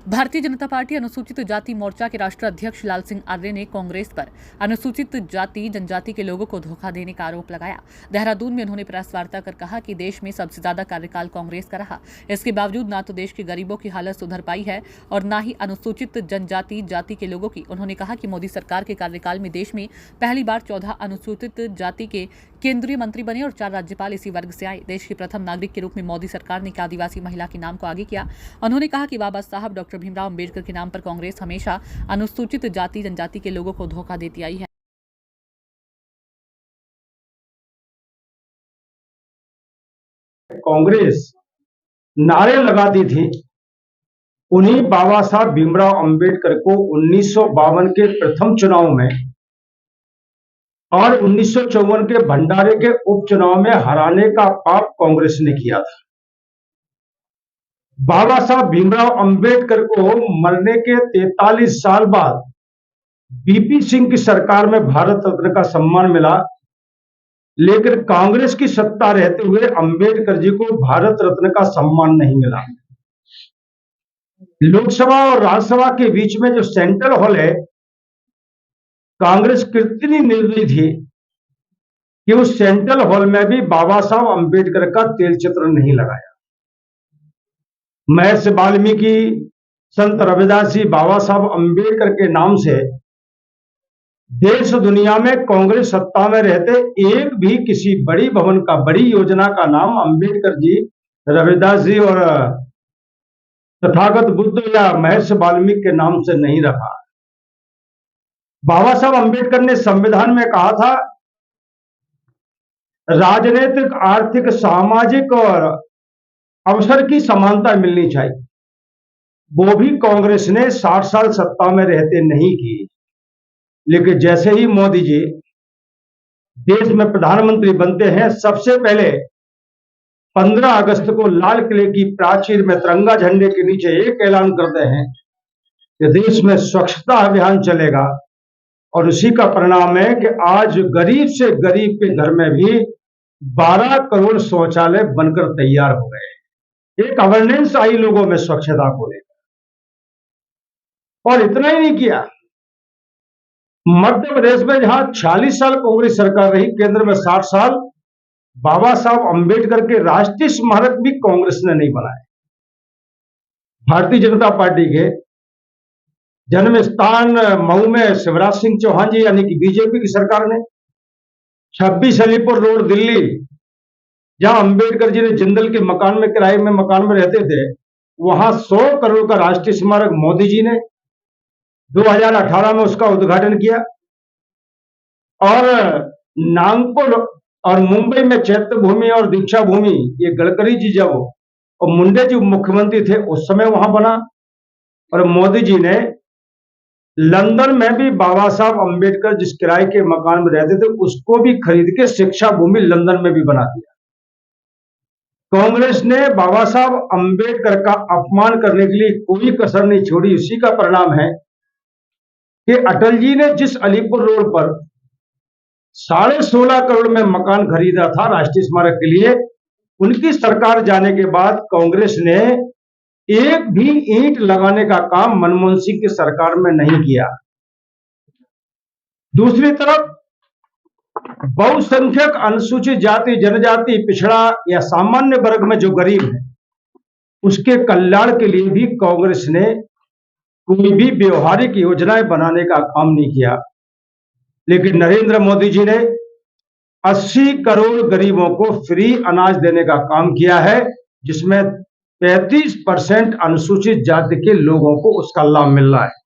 Bharatiya Janata party अनुसूचित जाति मोर्चा के राष्ट्रीय अध्यक्ष लाल सिंह आर्य ने कांग्रेस पर अनुसूचित जाति जनजाति के लोगों को धोखा देने का आरोप लगाया। देहरादून में उन्होंने प्रेस वार्ता कर कहा कि देश में सबसे ज्यादा कार्यकाल कांग्रेस का रहा। इसके बावजूद ना तो देश के गरीबों की हालत सुधर पाई है और न ही अनुसूचित जनजाति जाति के लोगों की। उन्होंने कहा कि मोदी सरकार के कार्यकाल में देश में पहली बार 14 अनुसूचित जाति के केंद्रीय मंत्री बने और 4 राज्यपाल इसी वर्ग से आए। देश के प्रथम नागरिक के रूप में मोदी सरकार ने एक आदिवासी महिला के नाम को आगे किया। उन्होंने कहा कि बाबा साहब डॉक्टर भीमराव अम्बेडकर के नाम पर कांग्रेस हमेशा अनुसूचित जाति जनजाति के लोगों को धोखा देती आई है। कांग्रेस नारे लगाती थी, उन्हीं बाबा साहब भीमराव अम्बेडकर को 1952 के प्रथम चुनाव में और 1954 के भंडारे के उपचुनाव में हराने का पाप कांग्रेस ने किया था। बाबा साहब भीमराव अम्बेडकर को मरने के 43 साल बाद बीपी सिंह की सरकार में भारत रत्न का सम्मान मिला, लेकिन कांग्रेस की सत्ता रहते हुए अम्बेडकर जी को भारत रत्न का सम्मान नहीं मिला। लोकसभा और राज्यसभा के बीच में जो सेंट्रल हॉल है, कांग्रेस कितनी निर्दयी थी कि उस सेंट्रल हॉल में भी बाबा साहब अम्बेडकर का तेल चित्र नहीं लगाया। महर्षि वाल्मीकि, संत रविदास जी बाबा साहब अम्बेडकर के नाम से देश दुनिया में कांग्रेस सत्ता में रहते एक भी किसी बड़ी भवन का, बड़ी योजना का नाम अम्बेडकर जी, रविदास जी और तथागत बुद्ध या महर्षि वाल्मीकि के नाम से नहीं रखा। बाबा साहब अम्बेडकर ने संविधान में कहा था, राजनीतिक, आर्थिक, सामाजिक और अवसर की समानता मिलनी चाहिए। वो भी कांग्रेस ने 60 साल सत्ता में रहते नहीं की। लेकिन जैसे ही मोदी जी देश में प्रधानमंत्री बनते हैं, सबसे पहले 15 अगस्त को लाल किले की प्राचीर में तिरंगा झंडे के नीचे एक ऐलान करते हैं कि देश में स्वच्छता अभियान चलेगा। और उसी का परिणाम है कि आज गरीब से गरीब के घर में भी 12 करोड़ शौचालय बनकर तैयार हो गए। एक अवेयरनेस आई लोगों में स्वच्छता को लेकर। और इतना ही नहीं किया, मध्य प्रदेश में जहां 46 साल कांग्रेस सरकार रही, केंद्र में 60 साल, बाबा साहब अम्बेडकर के राष्ट्रीय स्मारक भी कांग्रेस ने नहीं बनाए। भारतीय जनता पार्टी के जन्म स्थान मऊ में शिवराज सिंह चौहान जी यानी कि बीजेपी की सरकार ने 26 अलीपुर रोड दिल्ली, जहां अम्बेडकर जी ने जिंदल के मकान में, किराए में मकान में रहते थे, वहां 100 करोड़ का राष्ट्रीय स्मारक मोदी जी ने 2018 में उसका उद्घाटन किया। और नागपुर और मुंबई में चैत्य भूमि और दीक्षा भूमि, ये गडकरी जी जब और मुंडे जी मुख्यमंत्री थे उस समय वहां बना। और मोदी जी ने लंदन में भी बाबा साहब अम्बेडकर जिस किराए के मकान में रहते थे उसको भी खरीद के शिक्षा भूमि लंदन में भी बना दिया। कांग्रेस ने बाबा साहब अम्बेडकर का अपमान करने के लिए कोई कसर नहीं छोड़ी। उसी का परिणाम है कि अटल जी ने जिस अलीपुर रोड पर 16.5 करोड़ में मकान खरीदा था राष्ट्रीय स्मारक के लिए, उनकी सरकार जाने के बाद कांग्रेस ने एक भी ईंट लगाने का काम मनमोहन सिंह की सरकार में नहीं किया। दूसरी तरफ बहुसंख्यक अनुसूचित जाति, जनजाति, पिछड़ा या सामान्य वर्ग में जो गरीब है, उसके कल्याण के लिए भी कांग्रेस ने कोई भी व्यवहारिक योजनाएं बनाने का काम नहीं किया। लेकिन नरेंद्र मोदी जी ने 80 करोड़ गरीबों को फ्री अनाज देने का काम किया है, जिसमें 35% अनुसूचित जाति के लोगों को उसका लाभ मिल रहा है।